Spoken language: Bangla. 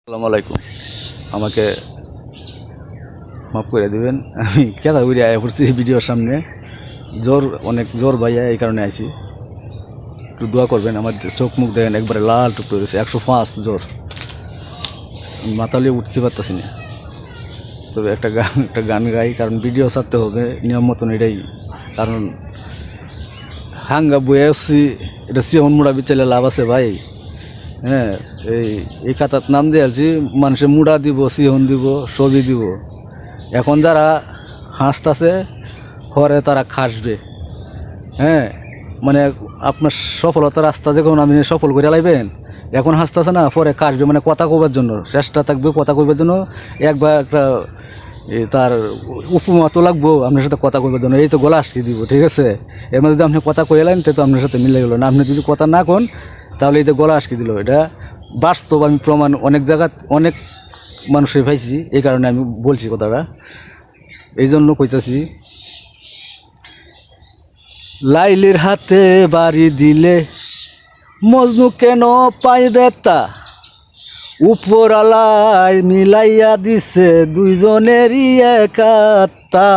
আসসালামু আলাইকুম। আমাকে মাফ করে দিবেন, আমি কেদা উড়ে আয়া পড়ছি ভিডিওর সামনে। অনেক জোর ভাইয়া, এই কারণে আইছি। একটু দোয়া করবেন। আমার চোখ মুখ দেখেন একবারে লাল টুকরো হয়েছে, 105 জোর। মাতালিয়ে উঠতে পারতেছি না। তবে একটা গান গাই, কারণ ভিডিও ছাড়তে হবে নিয়ম মতন, এটাই কারণ। হাঙ্গা বয়ে আসছি, এটা সিয়ন মুড়া বিচালে লাভ আছে ভাই। হ্যাঁ, এই কাতার নাম দিয়ে আসছি, মানুষের মুড়া দিব, সিহন দিব, সবই দিব। এখন যারা হাসতেছে পরে তারা খাসবে। হ্যাঁ, মানে আপনার সফলতার রাস্তা যখন আপনি সফল করে লাইবেন, এখন হাসতেছে না, পরে খাসবে। মানে কথা কইবার জন্য চেষ্টা থাকবে, কথা কইবার জন্য একবার একটা তার উপমা তো লাগবো আপনার সাথে কথা কইবার জন্য। এই তো গলা আটকে দিব, ঠিক আছে। এর মধ্যে যদি আপনি কথা কইলেন তো আপনার সাথে মিলে গেল না। আপনি যদি কথা না কোন তাহলে এই তো গলা আটকে দিল। এটা বাস্তব, আমি প্রমাণ অনেক জায়গা অনেক মানুষের পাইছি, এই কারণে আমি বলছি কথাটা। এই জন্য কইতাছি, লাইলির হাতে বাড়ি দিলে মজনু কেন পায় বেতা, উপরালায় মিলাইয়া দিছে দুইজনেরই এক আত্মা।